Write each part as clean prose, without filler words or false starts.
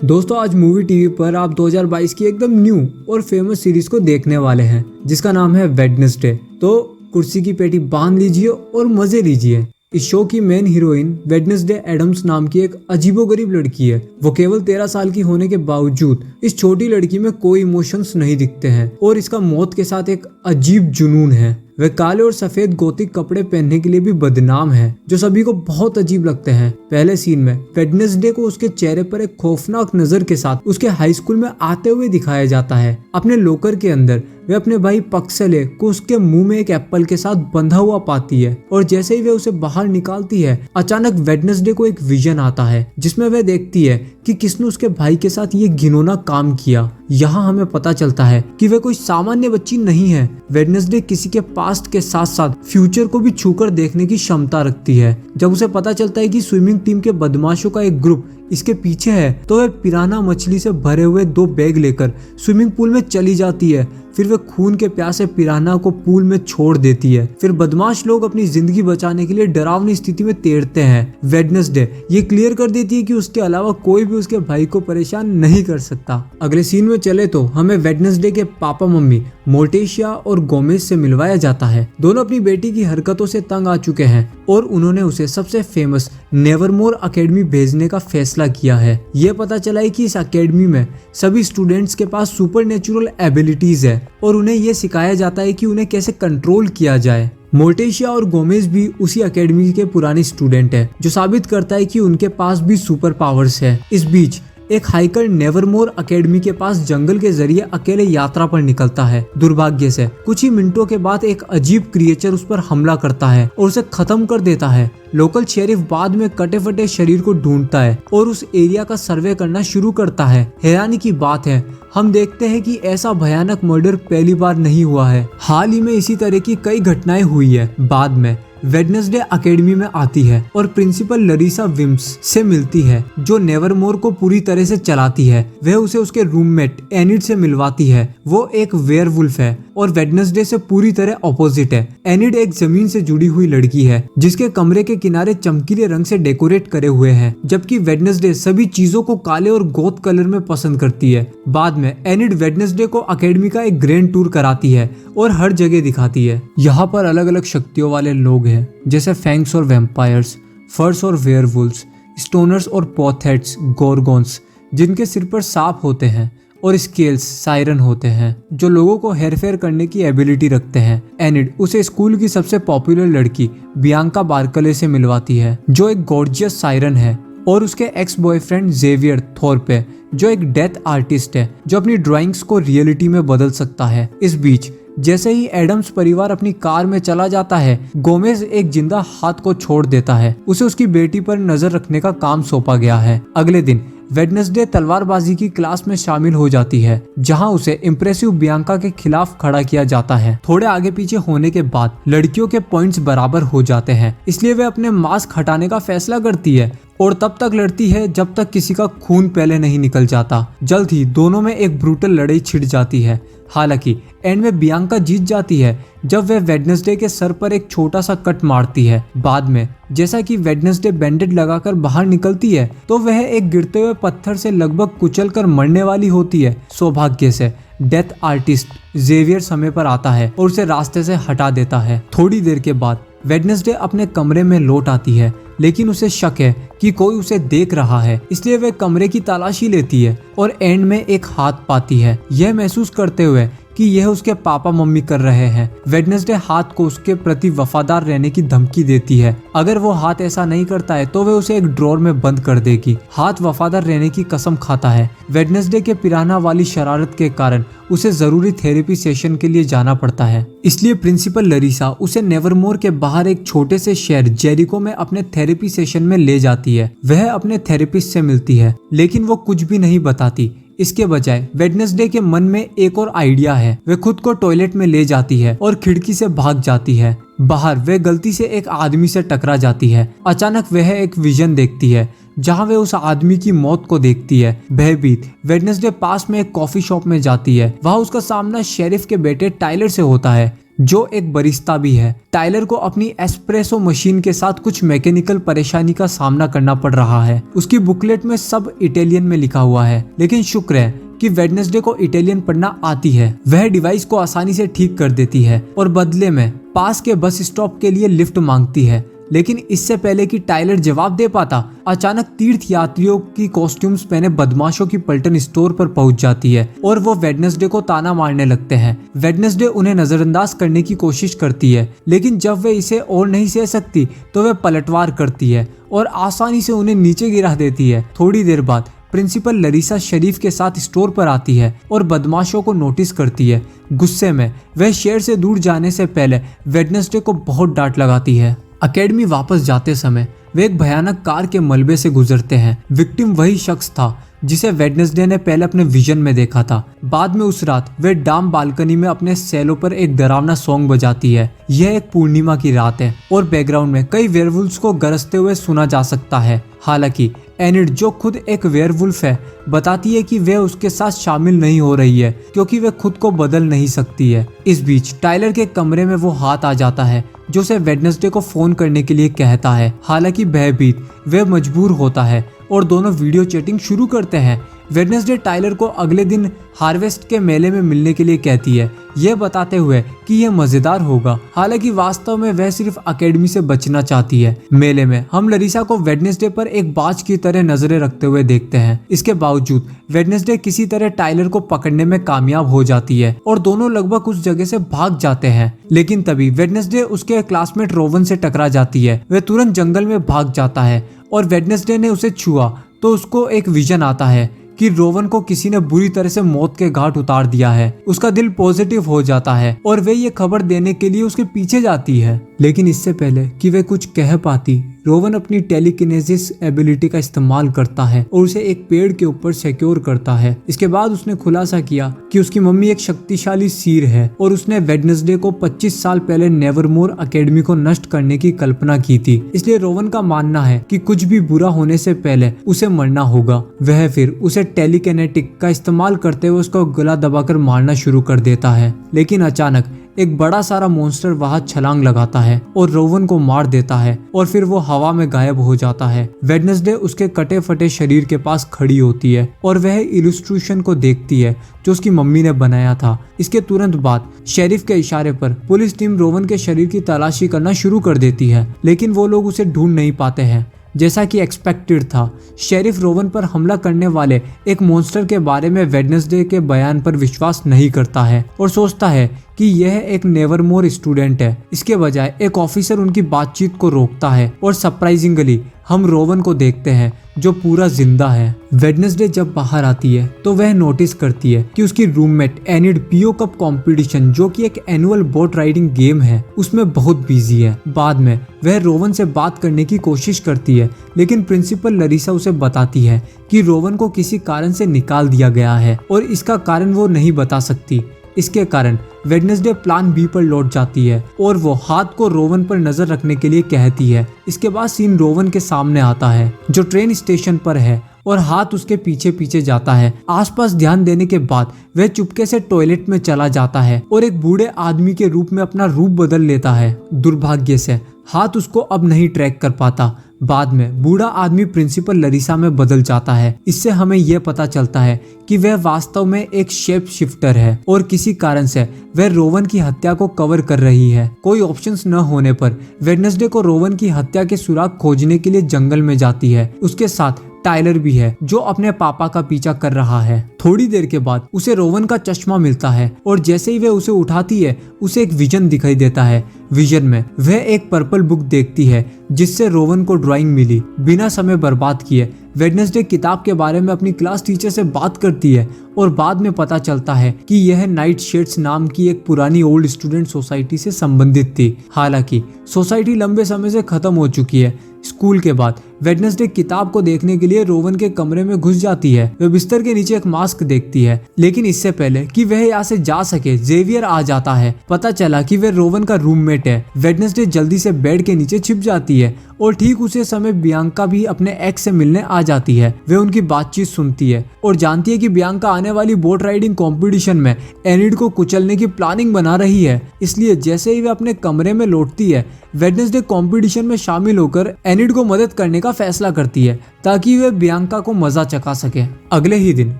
दोस्तों आज movie TV पर आप 2022 की एकदम न्यू और फेमस सीरीज को देखने वाले हैं जिसका नाम है वेडनेसडे। तो कुर्सी की पेटी बांध लीजिए और मजे लीजिए। इस शो की मेन हीरोइन वेडनेसडे एडम्स नाम की एक अजीबोगरीब लड़की है। वो केवल 13 साल की होने के बावजूद इस छोटी लड़की में कोई इमोशंस नहीं दिखते हैं और इसका मौत के साथ एक अजीब जुनून है। वह काले और सफेद गोथिक कपड़े पहनने के लिए भी बदनाम है जो सभी को बहुत अजीब लगते हैं। पहले सीन में वेडनेसडे को उसके चेहरे पर एक खौफनाक नजर के साथ उसके हाई स्कूल में आते हुए दिखाया जाता है। अपने लोकर के अंदर वे अपने भाई पक्सले को उसके मुंह में एक एप्पल के साथ बंधा हुआ पाती है और जैसे ही वे उसे बाहर निकालती है अचानक वेडनेसडे को एक विजन आता है जिसमें वह देखती है कि किसने उसके भाई के साथ ये घिनौना काम किया। यहाँ हमें पता चलता है कि वह कोई सामान्य बच्ची नहीं है। वेडनेसडे किसी के पास्ट के साथ साथ फ्यूचर को भी छूकर देखने की क्षमता रखती है। जब उसे पता चलता है कि स्विमिंग टीम के बदमाशों का एक ग्रुप इसके पीछे है तो वह पिराना मछली से भरे हुए 2 बैग लेकर स्विमिंग पूल में चली जाती है। फिर वह खून के प्यासे पिराना को पूल में छोड़ देती है। फिर बदमाश लोग अपनी जिंदगी बचाने के लिए डरावनी स्थिति में तैरते हैं। वेडनेसडे ये क्लियर कर देती है कि उसके अलावा कोई भी उसके भाई को परेशान नहीं कर सकता। अगले सीन में चले तो हमें वेडनेसडे के पापा मम्मी मोर्टेशिया और गोमेज से मिलवाया जाता है। दोनों अपनी बेटी की हरकतों से तंग आ चुके हैं और उन्होंने उसे सबसे फेमस नेवरमोर अकेडमी भेजने का फैसला किया है। ये पता चला है कि इस अकेडमी में सभी स्टूडेंट्स के पास सुपरनेचुरल एबिलिटीज है और उन्हें यह सिखाया जाता है कि उन्हें कैसे कंट्रोल किया जाए। मोर्टेशिया और गोमेज भी उसी अकेडमी के पुराने स्टूडेंट है जो साबित करता है कि उनके पास भी सुपर पावर्स है। इस बीच एक हाइकर नेवरमोर अकेडमी के पास जंगल के जरिए अकेले यात्रा पर निकलता है। दुर्भाग्य से कुछ ही मिनटों के बाद एक अजीब क्रिएचर उस पर हमला करता है और उसे खत्म कर देता है। लोकल शेरिफ बाद में कटे फटे शरीर को ढूंढता है और उस एरिया का सर्वे करना शुरू करता है। हैरानी की बात है हम देखते हैं कि ऐसा भयानक मर्डर पहली बार नहीं हुआ है। हाल ही में इसी तरह की कई घटनाएं हुई है। बाद में वेडनेसडे अकेडमी में आती है और प्रिंसिपल लरीसा विम्स से मिलती है जो नेवरमोर को पूरी तरह से चलाती है। वह उसे उसके रूममेट एनिड से मिलवाती है। वो एक वेयरवुल्फ है और वेडनेसडे से पूरी तरह ऑपोजिट है। एनिड एक जमीन से जुड़ी हुई लड़की है जिसके कमरे के किनारे चमकीले रंग से डेकोरेट करे हुए हैं, जबकि वेडनेसडे सभी चीजों को काले और गोथ कलर में पसंद करती है। बाद में एनिड वेडनेसडे को अकेडमी का एक ग्रैंड टूर कराती है और हर जगह दिखाती है। यहाँ पर अलग अलग शक्तियों वाले लोग हैं जैसे फैंग्स और वैम्पायर्स, फर्स और वेयरवुल्व्स, स्टोनर्स और पोथेट्स, गोरगोन्स जिनके सिर पर सांप होते हैं और स्केल्स सायरन होते हैं जो लोगों को हेरफेर करने की एबिलिटी रखते हैं। एनिड उसे स्कूल की सबसे पॉपुलर लड़की बियांका बार्कले से मिलवाती है जो एक गॉर्जियस सायरन है, और उसके एक्स बॉयफ्रेंड जेवियर थोरपे जो एक डेथ आर्टिस्ट है जो अपनी ड्राइंग्स को रियलिटी में बदल सकता है। इस बीच जैसे ही एडम्स परिवार अपनी कार में चला जाता है गोमेज एक जिंदा हाथ को छोड़ देता है। उसे उसकी बेटी पर नजर रखने का काम सौंपा गया है। अगले दिन वेडनेसडे तलवारबाजी की क्लास में शामिल हो जाती है जहां उसे इम्प्रेसिव बियांका के खिलाफ खड़ा किया जाता है। थोड़े आगे पीछे होने के बाद लड़कियों के पॉइंट्स बराबर हो जाते हैं, इसलिए वे अपने मास्क हटाने का फैसला करती है और तब तक लड़ती है जब तक किसी का खून पहले नहीं निकल जाता। जल्द ही दोनों में एक ब्रूटल लड़ाई छिड़ जाती है। हालांकि एंड में बियांका जीत जाती है जब वह वेडनेसडे के सर पर एक छोटा सा कट मारती है। बाद में जैसा कि वेडनेसडे बैंडेड लगाकर बाहर निकलती है तो वह एक गिरते हुए पत्थर से लगभग कुचलकर मरने वाली होती है। सौभाग्य से डेथ आर्टिस्ट जेवियर समय पर आता है और उसे रास्ते से हटा देता है। थोड़ी देर के बाद वेडनेसडे अपने कमरे में लौट आती है, लेकिन उसे शक है कि कोई उसे देख रहा है, इसलिए वह कमरे की तलाशी लेती है और एंड में एक हाथ पाती है, यह महसूस करते हुए कि यह उसके पापा मम्मी कर रहे हैं। वेडनेसडे हाथ को उसके प्रति वफादार रहने की धमकी देती है। अगर वो हाथ ऐसा नहीं करता है तो वह उसे एक ड्रॉर में बंद कर देगी। हाथ वफादार रहने की कसम खाता है। वेडनेसडे के पिराना वाली शरारत के कारण उसे जरूरी थेरेपी सेशन के लिए जाना पड़ता है, इसलिए प्रिंसिपल लरीसा उसे नेवरमोर के बाहर एक छोटे से शहर जेरिको में अपने थेरेपी सेशन में ले जाती है। वह अपने थेरेपिस्ट से मिलती है लेकिन वो कुछ भी नहीं बताती। इसके बजाय वेडनेसडे के मन में एक और आइडिया है। वह खुद को टॉयलेट में ले जाती है और खिड़की से भाग जाती है। बाहर वह गलती से एक आदमी से टकरा जाती है। अचानक वह एक विजन देखती है जहां वह उस आदमी की मौत को देखती है। भयभीत वेडनेसडे पास में एक कॉफी शॉप में जाती है। वहां उसका सामना शेरिफ के बेटे टाइलर से होता है जो एक बरिस्ता भी है। टाइलर को अपनी एस्प्रेसो मशीन के साथ कुछ मैकेनिकल परेशानी का सामना करना पड़ रहा है। उसकी बुकलेट में सब इटालियन में लिखा हुआ है, लेकिन शुक्र है कि वेडनेसडे को इटालियन पढ़ना आती है। वह डिवाइस को आसानी से ठीक कर देती है और बदले में पास के बस स्टॉप के लिए लिफ्ट मांगती है। लेकिन इससे पहले कि टाइलर जवाब दे पाता, अचानक तीर्थ यात्रियों की कॉस्ट्यूम्स पहने बदमाशों की पलटन स्टोर पर पहुंच जाती है और वो वेडनेसडे को ताना मारने लगते हैं। वेडनेसडे उन्हें नजरअंदाज करने की कोशिश करती है, लेकिन जब वे इसे और नहीं सह सकती तो वे पलटवार करती है और आसानी से उन्हें नीचे गिरा देती है। थोड़ी देर बाद प्रिंसिपल लरीसा शरीफ के साथ स्टोर पर आती है और बदमाशों को नोटिस करती है। गुस्से में वह शेर से दूर जाने से पहले वेडनेसडे को बहुत डांट लगाती है। अकेडमी वापस जाते समय वे एक भयानक कार के मलबे से गुजरते हैं। विक्टिम वही शख्स था जिसे वेडनेसडे ने पहले अपने विजन में देखा था। बाद में उस रात वे डाम बालकनी में अपने सेलो पर एक डरावना सॉन्ग बजाती है। यह एक पूर्णिमा की रात है और बैकग्राउंड में कई वेयरवुल्फ्स को गरजते हुए सुना जा सकता है। हालांकि एनिड, जो खुद एक वेयरवुल्फ है, बताती है कि वह उसके साथ शामिल नहीं हो रही है क्योंकि वह खुद को बदल नहीं सकती है। इस बीच टाइलर के कमरे में वो हाथ आ जाता है जो उसे वेडनेसडे को फोन करने के लिए कहता है। हालांकि भयभीत वह मजबूर होता है और दोनों वीडियो चैटिंग शुरू करते हैं। वेडनेसडे टाइलर को अगले दिन हार्वेस्ट के मेले में मिलने के लिए कहती है, यह बताते हुए कि यह मजेदार होगा। हालांकि वास्तव में वह सिर्फ अकेडमी से बचना चाहती है। मेले में हम लरीसा को वेडनेसडे पर एक बाज की तरह नजरें रखते हुए देखते हैं। इसके बावजूद वेडनेसडे किसी तरह टाइलर को पकड़ने में कामयाब हो जाती है और दोनों लगभग उस जगह से भाग जाते हैं। लेकिन तभी वेडनेसडे उसके क्लासमेट रोवन से टकरा जाती है। वह तुरंत जंगल में भाग जाता है और वेडनेसडे ने उसे छुआ तो उसको एक विजन आता है कि रोवन को किसी ने बुरी तरह से मौत के घाट उतार दिया है। उसका दिल पॉजिटिव हो जाता है और वे ये खबर देने के लिए उसके पीछे जाती है। लेकिन इससे पहले कि वे कुछ कह पाती, रोवन अपनी टेलीकिनेसिस एबिलिटी का इस्तेमाल करता है और उसे एक पेड़ के ऊपर सिक्योर करता है। इसके बाद उसने खुलासा किया कि उसकी मम्मी एक शक्तिशाली सीर है और उसने वेडनेसडे को 25 साल पहले नेवरमोर अकेडमी को नष्ट करने की कल्पना की थी। इसलिए रोवन का मानना है कि कुछ भी बुरा होने से पहले उसे मरना होगा। वह फिर उसे टेलीकिनेटिक का इस्तेमाल करते हुए उसका गला दबाकर मारना शुरू कर देता है। लेकिन अचानक एक बड़ा सारा मॉन्स्टर वहां छलांग लगाता है और रोवन को मार देता है और फिर वो हवा में गायब हो जाता है। वेडनेसडे उसके कटे फटे शरीर के पास खड़ी होती है और वह इलस्ट्रेशन को देखती है जो उसकी मम्मी ने बनाया था। इसके तुरंत बाद शेरिफ के इशारे पर पुलिस टीम रोवन के शरीर की तलाशी करना शुरू कर देती है, लेकिन वो लोग उसे ढूंढ नहीं पाते हैं। जैसा कि एक्सपेक्टेड था, शेरिफ रोवन पर हमला करने वाले एक मॉन्स्टर के बारे में वेडनेसडे के बयान पर विश्वास नहीं करता है और सोचता है कि यह एक नेवरमोर स्टूडेंट है। इसके बजाय एक ऑफिसर उनकी बातचीत को रोकता है और सरप्राइजिंगली हम रोवन को देखते हैं जो पूरा जिंदा है। वेडनेसडे जब बाहर आती है तो वह नोटिस करती है कि उसकी roommate Enid PO cup competition, जो कि एक एनुअल बोट राइडिंग गेम है, उसमें बहुत बिजी है। बाद में वह रोवन से बात करने की कोशिश करती है, लेकिन प्रिंसिपल लरीसा उसे बताती है कि रोवन को किसी कारण से निकाल दिया गया है और इसका कारण वो नहीं बता सकती। इसके कारण वेडनेसडे प्लान बी पर लौट जाती है और वो हाथ को रोवन पर नजर रखने के लिए कहती है। इसके बाद सीन रोवन के सामने आता है जो ट्रेन स्टेशन पर है और हाथ उसके पीछे पीछे जाता है। आसपास ध्यान देने के बाद वह चुपके से टॉयलेट में चला जाता है और एक बूढ़े आदमी के रूप में अपना रूप बदल लेता है। दुर्भाग्य से हाथ उसको अब नहीं ट्रैक कर पाता। बाद में बूढ़ा आदमी प्रिंसिपल लरीसा में बदल जाता है। इससे हमें यह पता चलता है कि वह वास्तव में एक शेप शिफ्टर है और किसी कारण से वह रोवन की हत्या को कवर कर रही है। कोई ऑप्शंस न होने पर वेडनेसडे को रोवन की हत्या के सुराग खोजने के लिए जंगल में जाती है। उसके साथ टाइलर भी है जो अपने पापा का पीछा कर रहा है। थोड़ी देर के बाद उसे रोवन का चश्मा मिलता है और जैसे ही वह उसे उठाती है उसे एक विजन दिखाई देता है। विजन में वह एक पर्पल बुक देखती है जिससे रोवन को ड्राइंग मिली। बिना समय बर्बाद किए वेडनेसडे किताब के बारे में अपनी क्लास टीचर से बात करती है और बाद में पता चलता है कि यह नाइट शेड्स नाम की एक पुरानी ओल्ड स्टूडेंट सोसाइटी से संबंधित थी। हालांकि सोसाइटी लंबे समय से खत्म हो चुकी है। स्कूल के बाद वेडनेसडे किताब को देखने के लिए रोवन के कमरे में घुस जाती है। वह बिस्तर के नीचे एक मास्क मास्क देखती है, लेकिन इससे पहले कि वह यहाँ से जा सके जेवियर आ जाता है। पता चला कि वह रोवन का रूममेट है। वेडनेसडे जल्दी से बेड के नीचे छिप जाती है और ठीक उसी समय बियांका भी अपने एक्स से मिलने आ जाती है। वे उनकी बातचीत सुनती है और जानती है कि बियांका आने वाली बोट राइडिंग कंपटीशन में एनिड को कुचलने की प्लानिंग बना रही है। इसलिए जैसे ही वे अपने कमरे में लौटती है, वेडनेसडे कंपटीशन में शामिल होकर एनिड को मदद करने का फैसला करती है ताकि वे बियांका को मजा चखा सके। अगले ही दिन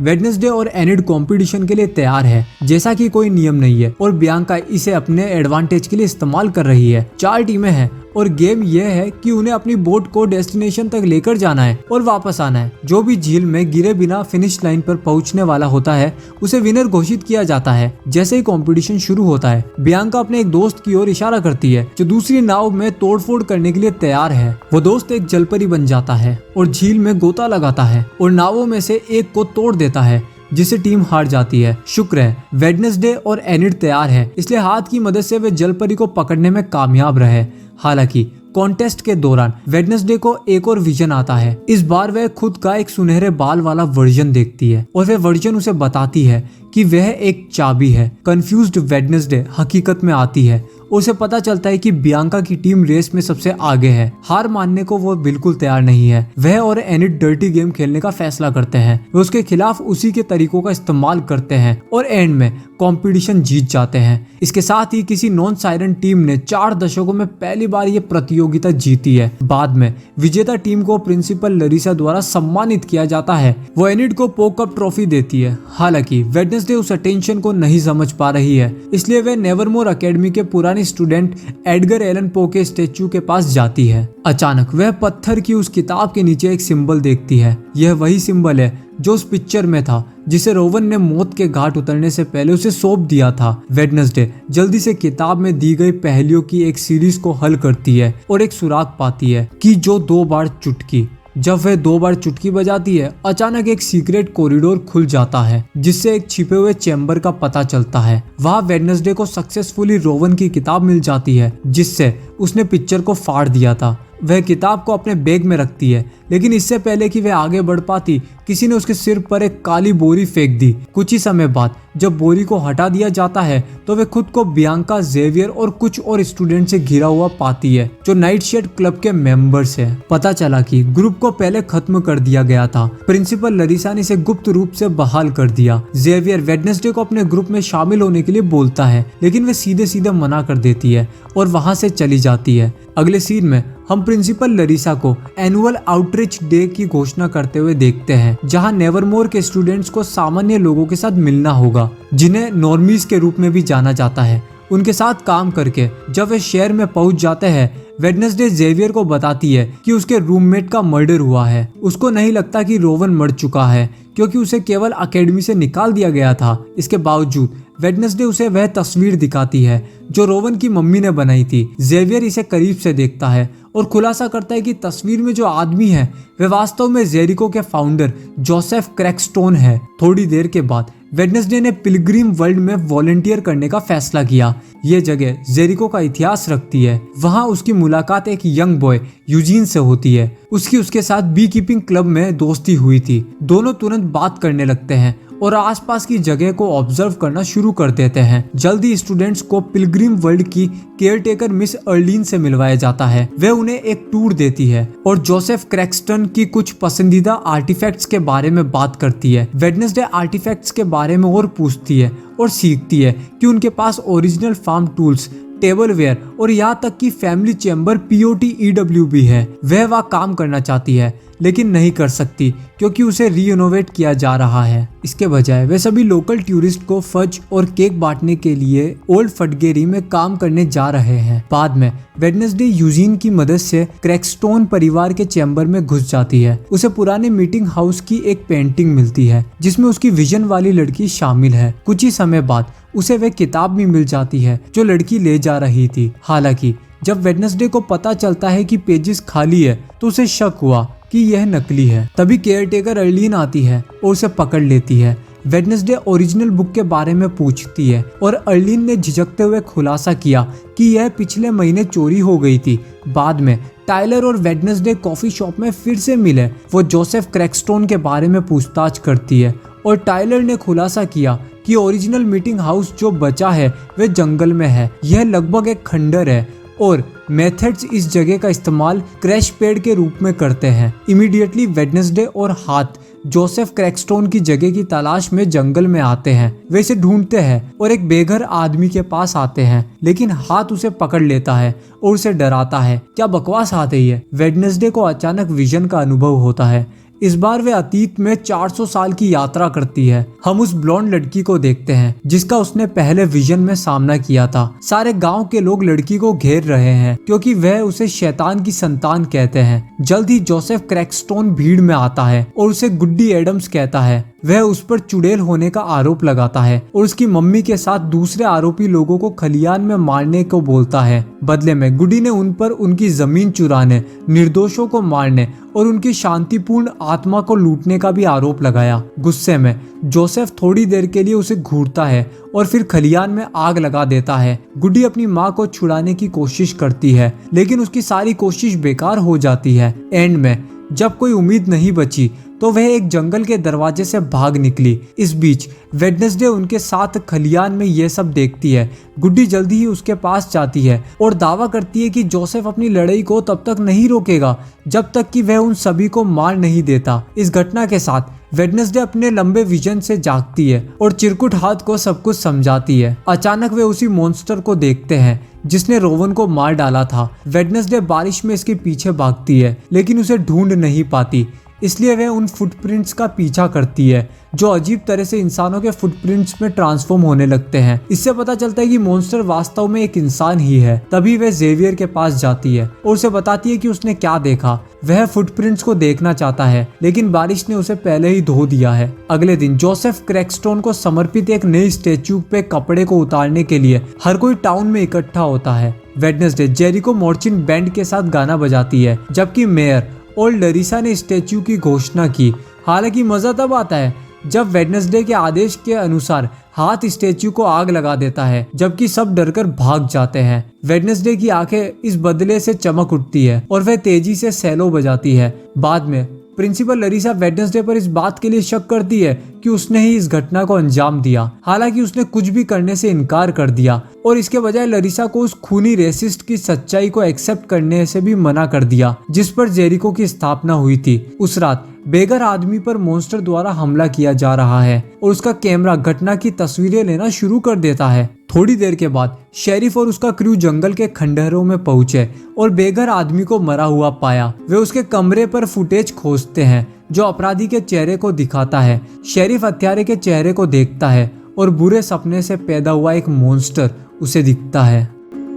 वेडनेसडे और एनिड कंपटीशन के लिए तैयार है, जैसा कि कोई नियम नहीं है और बियांका इसे अपने एडवांटेज के लिए इस्तेमाल कर रही है। 4 टीमें हैं और गेम यह है कि उन्हें अपनी बोट को डेस्टिनेशन तक लेकर जाना है और वापस आना है। जो भी झील में गिरे बिना फिनिश लाइन पर पहुंचने वाला होता है उसे विनर घोषित किया जाता है। जैसे ही कंपटीशन शुरू होता है, बियांका अपने एक दोस्त की ओर इशारा करती है जो दूसरी नाव में तोड़फोड़ करने के लिए तैयार है। वो दोस्त एक जलपरी बन जाता है और झील में गोता लगाता है और नावों में से एक को तोड़ देता है, जिससे टीम हार जाती है। शुक्र है वेडनेसडे और एनिड तैयार है, इसलिए हाथ की मदद से वे जलपरी को पकड़ने में कामयाब रहे। हालांकि कॉन्टेस्ट के दौरान वेडनेसडे को एक और विजन आता है। इस बार वह खुद का एक सुनहरे बाल वाला वर्जन देखती है और वह वर्जन उसे बताती है कि वह एक चाबी है। कंफ्यूज्ड वेडनेसडे हकीकत में आती है। उसे पता चलता है कि बियांका की टीम रेस में सबसे आगे है। हार मानने को वो बिल्कुल तैयार नहीं है। वह और एनिड डर्टी गेम खेलने का फैसला करते हैं। वे उसके खिलाफ उसी के तरीकों का इस्तेमाल करते हैं और एंड में कंपटीशन जीत जाते हैं। इसके साथ ही किसी नॉन साइरन टीम ने 4 दशकों में पहली बार ये प्रतियोगिता जीती है। बाद में विजेता टीम को प्रिंसिपल लरीसा द्वारा सम्मानित किया जाता है। वो एनिड को पोकअप ट्रॉफी देती है। हालांकि वेडनेसडे उस अटेंशन को नहीं समझ पा रही है, इसलिए वे नेवरमोर एकेडमी के पुराने स्टूडेंट एडगर एलन पो के स्टेचू के पास जाती है। अचानक वह पत्थर की उस किताब के नीचे एक सिंबल देखती है। यह वही सिंबल है जो उस पिक्चर में था जिसे रोवन ने मौत के घाट उतरने से पहले उसे सौंप दिया था। वेडनेसडे जल्दी से किताब में दी गई पहेलियों की एक सीरीज को हल करती है और एक सुराग पाती है कि जो 2 बार चुटकी। जब वह 2 बार चुटकी बजाती है, अचानक एक सीक्रेट कॉरिडोर खुल जाता है जिससे एक छिपे हुए चैम्बर का पता चलता है। वहाँ वेडनेसडे को सक्सेसफुली रोवन की किताब मिल जाती है जिससे उसने पिक्चर को फाड़ दिया था। वह किताब को अपने बैग में रखती है, लेकिन इससे पहले कि वह आगे बढ़ पाती, किसी ने उसके सिर पर एक काली बोरी फेंक दी। कुछ ही समय बाद जब बोरी को हटा दिया जाता है तो वे खुद को बियांका, जेवियर और कुछ और स्टूडेंट से घिरा हुआ पाती है जो नाइटशेड क्लब के मेंबर्स है। पता चला कि ग्रुप को पहले खत्म कर दिया गया था। प्रिंसिपल लरीसा ने इसे गुप्त रूप से बहाल कर दिया। जेवियर वेडनेसडे को अपने ग्रुप में शामिल होने के लिए बोलता है, लेकिन वे सीधे सीधे मना कर देती है और वहां से चली जाती है। अगले सीन में हम प्रिंसिपल लरीसा को एनुअल आउटरीच डे की घोषणा करते हुए देखते हैं, जहां नेवरमोर के स्टूडेंट्स को सामान्य लोगों के साथ मिलना होगा, जिन्हें नॉर्मीज के रूप में भी जाना जाता है। उनके साथ काम करके जब वे शहर में पहुंच जाते हैं, वेडनेसडे जेवियर को बताती है कि उसके रूममेट का मर्डर हुआ है। उसको नहीं लगता कि रोवन मर चुका है क्योंकि उसे केवल एकेडमी से निकाल दिया गया था। इसके बावजूद वेडनेसडे उसे वह तस्वीर दिखाती है जो रोवन की मम्मी ने बनाई थी। जेवियर इसे करीब से देखता है और खुलासा करता है कि तस्वीर में जो आदमी है वह वास्तव में जेरिको के फाउंडर जोसेफ क्रैकस्टोन है। थोड़ी देर के बाद वेडनेसडे ने पिलग्रिम वर्ल्ड में वॉलंटियर करने का फैसला किया। ये जगह जेरिको का इतिहास रखती है। वहाँ उसकी मुलाकात एक यंग बॉय यूजीन से होती है। उसके साथ बी कीपिंग क्लब में दोस्ती हुई थी। दोनों तुरंत बात करने लगते हैं और आसपास की जगह को ऑब्जर्व करना शुरू कर देते हैं। जल्दी स्टूडेंट्स को पिलग्रिम वर्ल्ड की केयरटेकर मिस अर्लीन से मिलवाया जाता है। वह उन्हें एक टूर देती है और जोसेफ क्रैक्सटन की कुछ पसंदीदा आर्टिफैक्ट्स के बारे में बात करती है। वेडनेसडे आर्टिफैक्ट्स के बारे में और पूछती है और सीखती है कि उनके पास ओरिजिनल फार्म टूल्स, टेबलवेयर और यहाँ तक कि फैमिली चैम्बर POTEW भी है। वह वहाँ काम करना चाहती है लेकिन नहीं कर सकती क्योंकि उसे रीइनोवेट किया जा रहा है। इसके बजाय वे सभी लोकल टूरिस्ट को फज और केक बांटने के लिए ओल्ड फटगेरी में काम करने जा रहे हैं। बाद में वेडनेसडे यूजीन की मदद से क्रैकस्टोन परिवार के चैम्बर में घुस जाती है। उसे पुराने मीटिंग हाउस की एक पेंटिंग मिलती है जिसमें उसकी विजन वाली लड़की शामिल है। कुछ ही समय बाद उसे वह किताब भी मिल जाती है जो लड़की ले जा रही थी। हालांकि जब वेडनेसडे को पता चलता है कि पेजेस खाली है तो उसे शक हुआ कि यह नकली है। तभी केयरटेकर अर्लीन आती है और उसे पकड़ लेती है। वेडनेसडे ओरिजिनल बुक के बारे में पूछती है और अर्लीन ने झिझकते हुए खुलासा किया कि यह पिछले महीने चोरी हो गई थी। बाद में टाइलर और वेडनेसडे कॉफी शॉप में फिर से मिले। वो जोसेफ क्रैकस्टोन के बारे में पूछताछ करती है और टाइलर ने खुलासा किया कि ओरिजिनल मीटिंग हाउस जो बचा है वह जंगल में है। यह लगभग एक खंडर है और मेथड्स इस जगह का इस्तेमाल क्रैश पैड के रूप में करते हैं। इमीडिएटली वेडनेसडे और हाथ जोसेफ क्रैकस्टोन की जगह की तलाश में जंगल में आते हैं। वे इसे ढूंढते हैं और एक बेघर आदमी के पास आते हैं, लेकिन हाथ उसे पकड़ लेता है और उसे डराता है। क्या बकवास हाथ है ये। वेडनेसडे को अचानक विजन का अनुभव होता है। इस बार वे अतीत में 400 साल की यात्रा करती है। हम उस ब्लॉन्ड लड़की को देखते हैं जिसका उसने पहले विजन में सामना किया था। सारे गांव के लोग लड़की को घेर रहे हैं क्योंकि वह उसे शैतान की संतान कहते हैं। जल्द ही जोसेफ क्रैकस्टोन भीड़ में आता है और उसे गुड्डी एडम्स कहता है। वह उस पर चुड़ैल होने का आरोप लगाता है और उसकी मम्मी के साथ दूसरे आरोपी लोगों को खलियान में मारने को बोलता है। बदले में गुड्डी ने उन पर उनकी जमीन चुराने, निर्दोषों को मारने और उनकी शांतिपूर्ण आत्मा को लूटने का भी आरोप लगाया। गुस्से में जोसेफ थोड़ी देर के लिए उसे घूरता है और फिर खलियान में आग लगा देता है। गुड्डी अपनी माँ को छुड़ाने की कोशिश करती है, लेकिन उसकी सारी कोशिश बेकार हो जाती है। एंड में जब कोई उम्मीद नहीं बची तो वह एक जंगल के दरवाजे से भाग निकली। इस बीच वेडनेसडे उनके साथ खलियान में यह सब देखती है। गुड्डी जल्दी ही उसके पास जाती है और दावा करती है कि जोसेफ अपनी लड़ाई को तब तक नहीं रोकेगा जब तक कि वह उन सभी को मार नहीं देता। इस घटना के साथ वेडनेसडे अपने लंबे विजन से जागती है और चिरकुट हाथ को सब कुछ समझाती है। अचानक वे उसी मॉन्स्टर को देखते हैं जिसने रोवन को मार डाला था। वेडनेसडे बारिश में इसके पीछे भागती है, लेकिन उसे ढूंढ नहीं पाती, इसलिए वह उन फुटप्रिंट्स का पीछा करती है जो अजीब तरह से इंसानों के फुटप्रिंट्स में ट्रांसफॉर्म होने लगते हैं। इससे पता चलता है कि मॉन्स्टर वास्तव में एक इंसान ही है। तभी वह जेवियर के पास जाती है और उसे बताती है कि उसने क्या देखा। वह फुटप्रिंट्स को देखना चाहता है, लेकिन बारिश ने उसे पहले ही धो दिया है। अगले दिन जोसेफ क्रैकस्टोन को समर्पित एक नई स्टेच्यू पे कपड़े को उतारने के लिए हर कोई टाउन में इकट्ठा होता है। वेडनेसडे जेरिको मॉर्चिन बैंड के साथ गाना बजाती है, जबकि मेयर और लरीसा ने स्टैच्यू की घोषणा की। हालांकि मजा तब आता है जब वेडनेसडे के आदेश के अनुसार हाथ स्टैच्यू को आग लगा देता है, जबकि सब डरकर भाग जाते हैं। वेडनेसडे की आंखें इस बदले से चमक उठती है और वह तेजी से सैलो बजाती है। बाद में प्रिंसिपल लरीसा वेडनेसडे पर इस बात के लिए शक करती है कि उसने ही इस घटना को अंजाम दिया। हालांकि उसने कुछ भी करने से इनकार कर दिया और इसके बजाय लरीसा को उस खूनी रेसिस्ट की सच्चाई को एक्सेप्ट करने से भी मना कर दिया जिस पर जेरिको की स्थापना हुई थी। उस रात बेघर आदमी पर मॉन्स्टर द्वारा हमला किया जा रहा है और उसका कैमरा घटना की तस्वीरें लेना शुरू कर देता है। थोड़ी देर के बाद शेरिफ और उसका क्रू जंगल के खंडहरों में पहुंचे और बेघर आदमी को मरा हुआ पाया। वे उसके कमरे पर फुटेज खोजते हैं जो अपराधी के चेहरे को दिखाता है। शेरिफ हत्यारे के चेहरे को देखता है और बुरे सपने से पैदा हुआ एक मॉन्स्टर उसे दिखता है।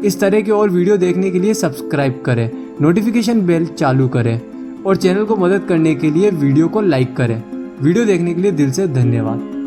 इस तरह के और वीडियो देखने के लिए सब्सक्राइब करें, नोटिफिकेशन बेल चालू करें और चैनल को मदद करने के लिए वीडियो को लाइक करें। वीडियो देखने के लिए दिल से धन्यवाद।